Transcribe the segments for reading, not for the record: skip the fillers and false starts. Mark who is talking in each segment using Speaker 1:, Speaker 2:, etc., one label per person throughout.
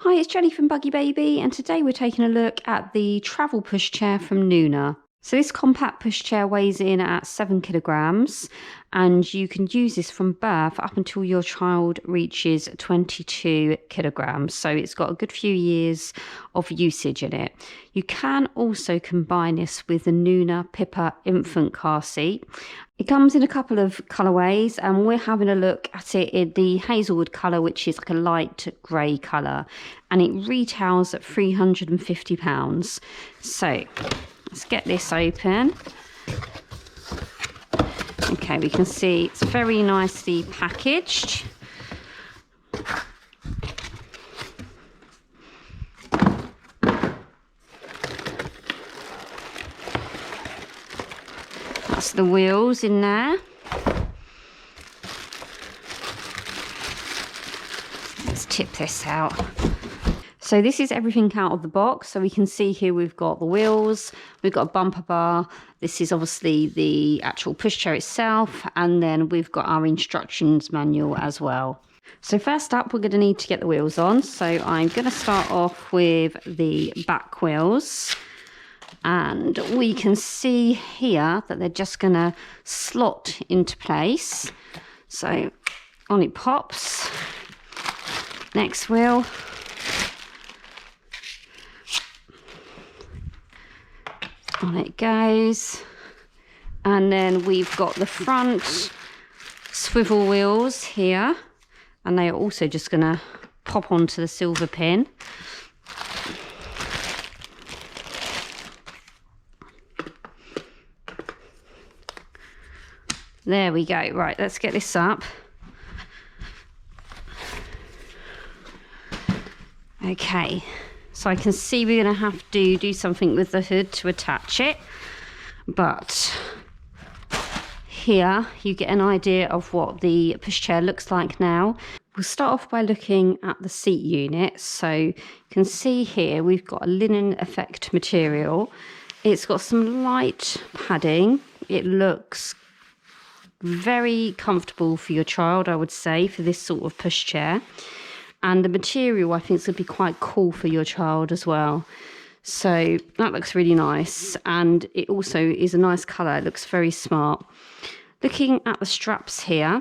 Speaker 1: Hi, it's Jenny from Buggy Baby, and today we're taking a look at the travel pushchair from Nuna. So this compact pushchair weighs in at 7 kilograms, and you can use this from birth up until your child reaches 22 kilograms. So it's got a good few years of usage in it. You can also combine this with the Nuna Pippa infant car seat. It comes in a couple of colourways, and we're having a look at it in the hazelwood colour, which is like a light grey colour, and it retails at £350. So let's get this open. Okay, we can see it's very nicely packaged. That's the wheels in there. Let's tip this out. So this is everything out of the box. So we can see here we've got the wheels, we've got a bumper bar. This is obviously the actual pushchair itself, and then we've got our instructions manual as well. So first up, we're going to need to get the wheels on. So I'm going to start off with the back wheels. And we can see here that they're just going to slot into place. So on it pops. Next wheel. On it goes. And then we've got the front swivel wheels here. And they are also just going to pop onto the silver pin. There we go. Right, let's get this up. Okay, so I can see we're going to have to do something with the hood to attach it, but here you get an idea of what the pushchair looks like now. We'll start off by looking at the seat unit. So you can see here we've got a linen effect material. It's got some light padding. It looks very comfortable for your child, I would say, for this sort of pushchair. And the material, I think, is going to be quite cool for your child as well. So that looks really nice. And it also is a nice colour. It looks very smart. Looking at the straps here,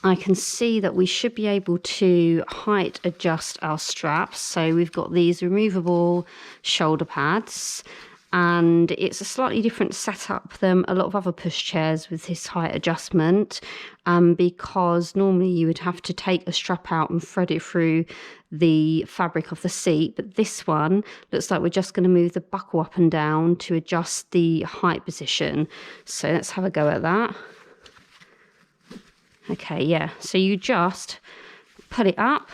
Speaker 1: I can see that we should be able to height adjust our straps. So we've got these removable shoulder pads. And it's a slightly different setup than a lot of other pushchairs with this height adjustment, because normally you would have to take a strap out and thread it through the fabric of the seat. But this one looks like we're just going to move the buckle up and down to adjust the height position. So let's have a go at that. Okay, yeah, so you just put it up,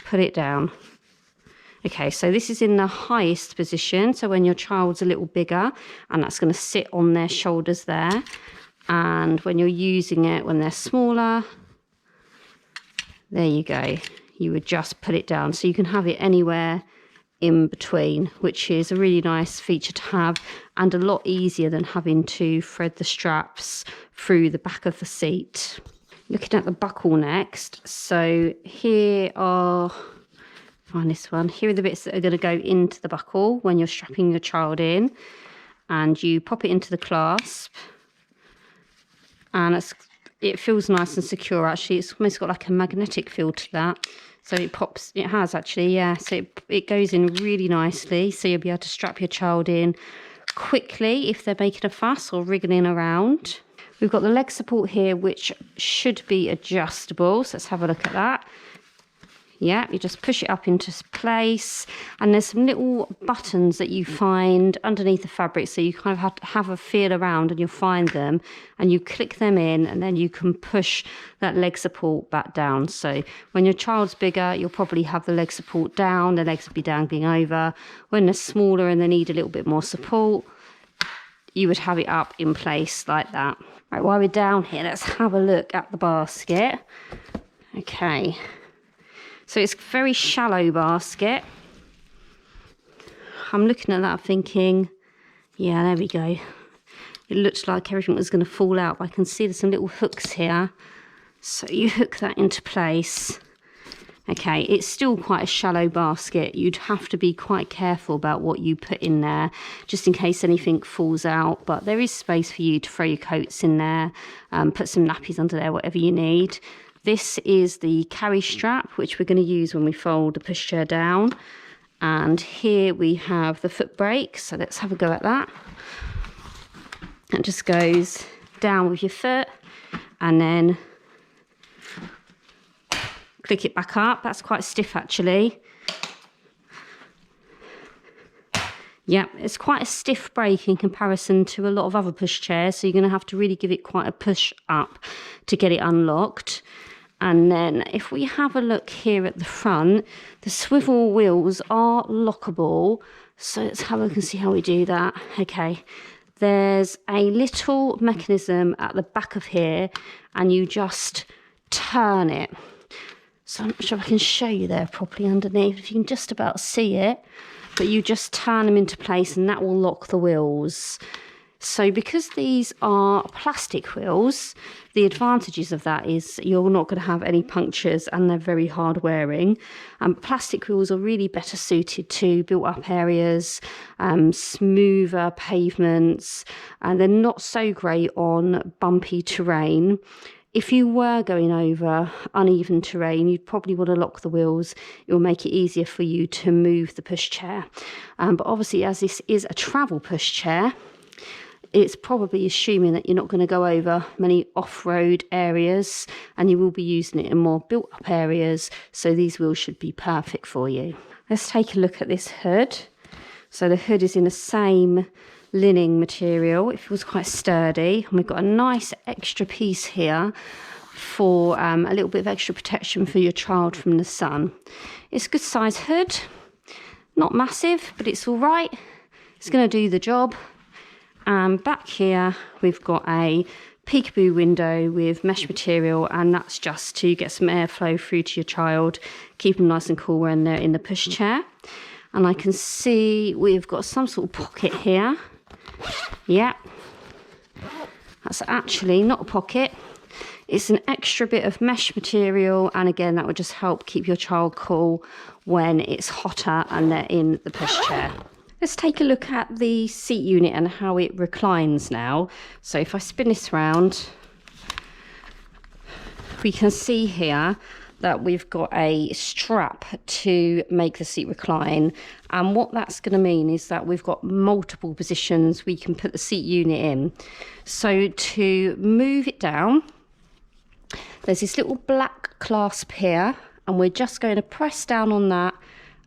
Speaker 1: put it down. Okay, so this is in the highest position, so when your child's a little bigger, and that's going to sit on their shoulders there. And when you're using it when they're smaller, there you go. You would just put it down. So you can have it anywhere in between, which is a really nice feature to have and a lot easier than having to thread the straps through the back of the seat. Looking at the buckle next, so here are... Find this one. Here are the bits that are going to go into the buckle when you're strapping your child in, and you pop it into the clasp, and it feels nice and secure. Actually, it's almost got like a magnetic feel to that, so it pops. It has actually, yeah. So it goes in really nicely, so you'll be able to strap your child in quickly if they're making a fuss or wriggling around. We've got the leg support here, which should be adjustable. So let's have a look at that. Yeah, you just push it up into place, and there's some little buttons that you find underneath the fabric, so you kind of have to have a feel around and you'll find them, and you click them in, and then you can push that leg support back down. So when your child's bigger, you'll probably have the leg support down, the legs will be dangling over. When they're smaller and they need a little bit more support, you would have it up in place like that. Right, while we're down here, let's have a look at the basket. Okay. So it's a very shallow basket. I'm looking at that thinking, yeah, there we go. It looks like everything was going to fall out, but I can see there's some little hooks here. So you hook that into place, Okay, it's still quite a shallow basket. You'd have to be quite careful about what you put in there, just in case anything falls out. But there is space for you to throw your coats in there, put some nappies under there, whatever you need. This is the carry strap, which we're going to use when we fold the pushchair down. And here we have the foot brake. So let's have a go at that. It just goes down with your foot and then click it back up. That's quite stiff actually. Yeah, it's quite a stiff brake in comparison to a lot of other pushchairs, so you're going to have to really give it quite a push up to get it unlocked. And then if we have a look here at the front, the swivel wheels are lockable. So let's have a look and see how we do that. Okay, there's a little mechanism at the back of here and you just turn it. So I'm not sure if I can show you there properly underneath, if you can just about see it, but you just turn them into place and that will lock the wheels. So because these are plastic wheels, the advantages of that is you're not going to have any punctures and they're very hard wearing. Plastic wheels are really better suited to built up areas, smoother pavements, and they're not so great on bumpy terrain. If you were going over uneven terrain, you'd probably want to lock the wheels. It will make it easier for you to move the pushchair. But obviously, as this is a travel pushchair, it's probably assuming that you're not going to go over many off-road areas and you will be using it in more built-up areas. So these wheels should be perfect for you. Let's take a look at this hood. So the hood is in the same linen material. It feels quite sturdy, and we've got a nice extra piece here for a little bit of extra protection for your child from the sun. It's a good size hood, not massive, but it's all right. It's going to do the job. And back here we've got a peekaboo window with mesh material, and that's just to get some airflow through to your child, keep them nice and cool when they're in the pushchair. And I can see we've got some sort of pocket here. Yeah, that's actually not a pocket. It's an extra bit of mesh material, and again that would just help keep your child cool when it's hotter and they're in the pushchair. Let's take a look at the seat unit and how it reclines now. So if I spin this round, we can see here that we've got a strap to make the seat recline, and what that's going to mean is that we've got multiple positions we can put the seat unit in. So to move it down, there's this little black clasp here, and we're just going to press down on that,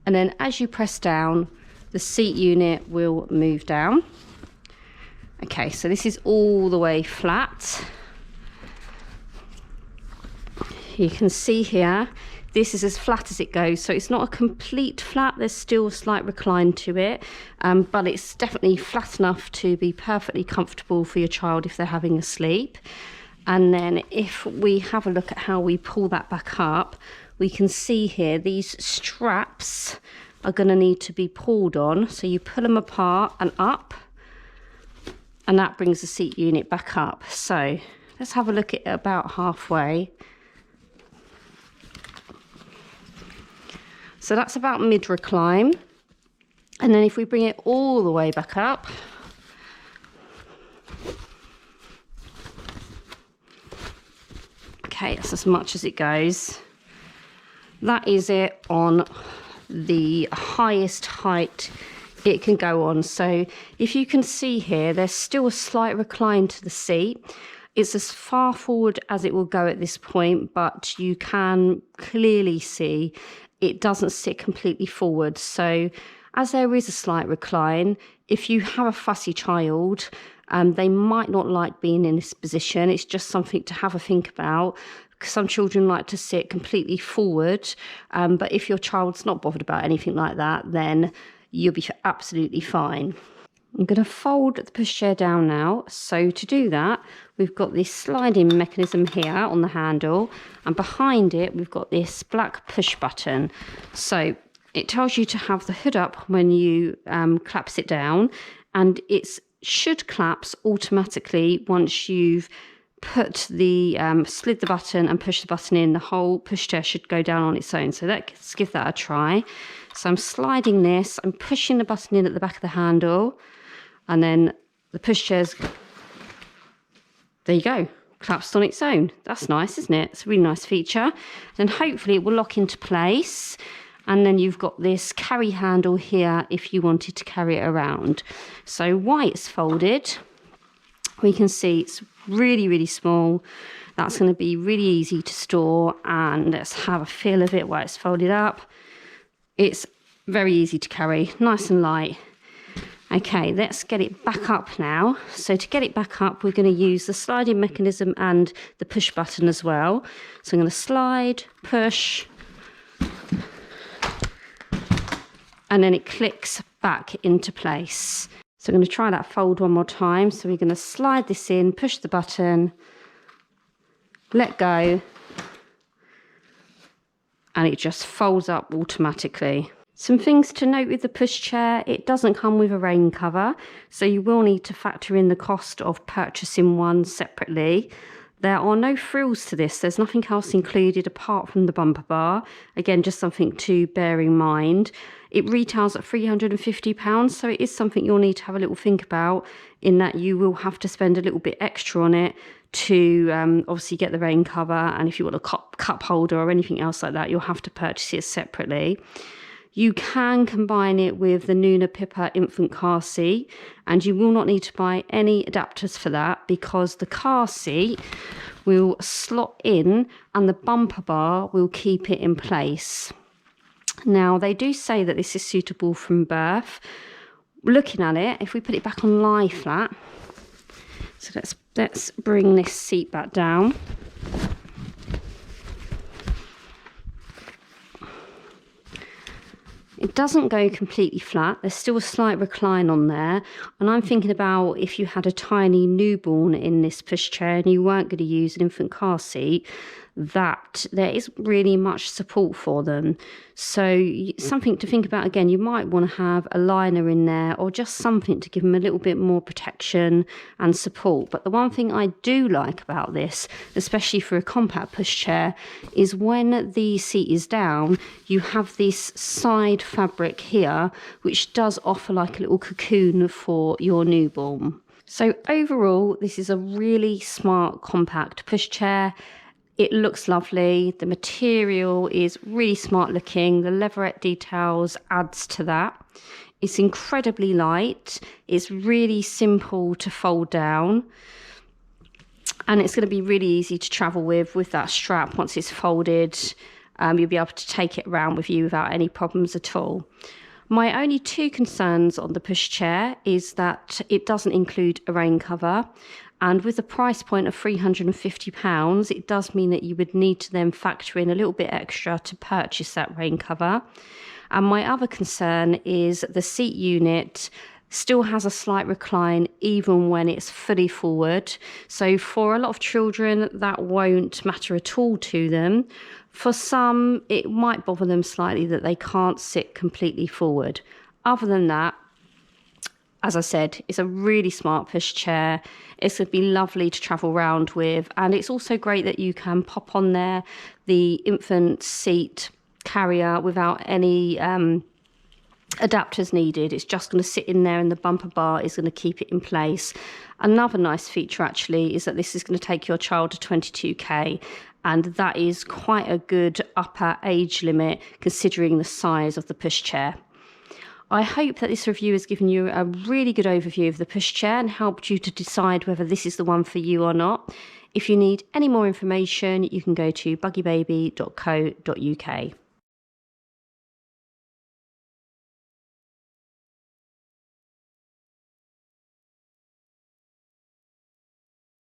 Speaker 1: and then as you press down, the seat unit will move down. Okay, so this is all the way flat. You can see here, this is as flat as it goes, so it's not a complete flat, there's still a slight recline to it, but it's definitely flat enough to be perfectly comfortable for your child if they're having a sleep. And then if we have a look at how we pull that back up, we can see here these straps are going to need to be pulled on, so you pull them apart and up, and that brings the seat unit back up. So let's have a look at it about halfway. So that's about mid recline, and then if we bring it all the way back up, okay, that's as much as it goes. That is it on the highest height it can go on. So if you can see here, there's still a slight recline to the seat. It's as far forward as it will go at this point, but you can clearly see it doesn't sit completely forward. So as there is a slight recline, if you have a fussy child, they might not like being in this position. It's just something to have a think about. Some children like to sit completely forward, but if your child's not bothered about anything like that, then you'll be absolutely fine. I'm going to fold the pushchair down now. So to do that, we've got this sliding mechanism here on the handle, and behind it we've got this black push button. So it tells you to have the hood up when you clamp it down, and it should collapse automatically once you've slid the button and push the button in, the whole pushchair should go down on its own. So let's give that a try. So I'm sliding this, I'm pushing the button in at the back of the handle, and then the pushchair's, there you go, collapsed on its own. That's nice, isn't it? It's a really nice feature. Then hopefully it will lock into place. And then you've got this carry handle here if you wanted to carry it around. So while it's folded, we can see it's really, really small. That's going to be really easy to store. And let's have a feel of it while it's folded up. It's very easy to carry, nice and light. Okay, let's get it back up now. So to get it back up, we're going to use the sliding mechanism and the push button as well. So I'm going to slide, push, and then it clicks back into place. So I'm going to try that fold one more time. So we're going to slide this in, push the button, let go, and it just folds up automatically. Some things to note with the pushchair: it doesn't come with a rain cover, so you will need to factor in the cost of purchasing one separately. There are no frills to this. There's nothing else included apart from the bumper bar. Again, just something to bear in mind. It retails at £350, so it is something you'll need to have a little think about, in that you will have to spend a little bit extra on it to obviously get the rain cover. And if you want a cup holder or anything else like that, you'll have to purchase it separately. You can combine it with the Nuna Pippa infant car seat, and you will not need to buy any adapters for that, because the car seat will slot in and the bumper bar will keep it in place. Now, they do say that this is suitable from birth. Looking at it, if we put it back on lie flat, so let's bring this seat back down. It doesn't go completely flat. There's still a slight recline on there. And I'm thinking about if you had a tiny newborn in this pushchair and you weren't going to use an infant car seat, that there isn't really much support for them. So something to think about. Again, you might want to have a liner in there, or just something to give them a little bit more protection and support. But the one thing I do like about this, especially for a compact pushchair, is when the seat is down, you have this side fabric here, which does offer like a little cocoon for your newborn. So overall, this is a really smart compact pushchair. It looks lovely. The material is really smart looking. The leatherette details adds to that. It's incredibly light. It's really simple to fold down. And it's going to be really easy to travel with that strap. Once it's folded, you'll be able to take it around with you without any problems at all. My only two concerns on the pushchair is that it doesn't include a rain cover. And with the price point of £350, it does mean that you would need to then factor in a little bit extra to purchase that rain cover. And my other concern is the seat unit still has a slight recline even when it's fully forward. So for a lot of children, that won't matter at all to them. For some, it might bother them slightly that they can't sit completely forward. Other than that, as I said, it's a really smart pushchair. It's going to be lovely to travel around with. And it's also great that you can pop on there the infant seat carrier without any adapters needed. It's just going to sit in there, and the bumper bar is going to keep it in place. Another nice feature actually is that this is going to take your child to 22k, and that is quite a good upper age limit considering the size of the pushchair. I hope that this review has given you a really good overview of the pushchair and helped you to decide whether this is the one for you or not. If you need any more information, you can go to buggybaby.co.uk.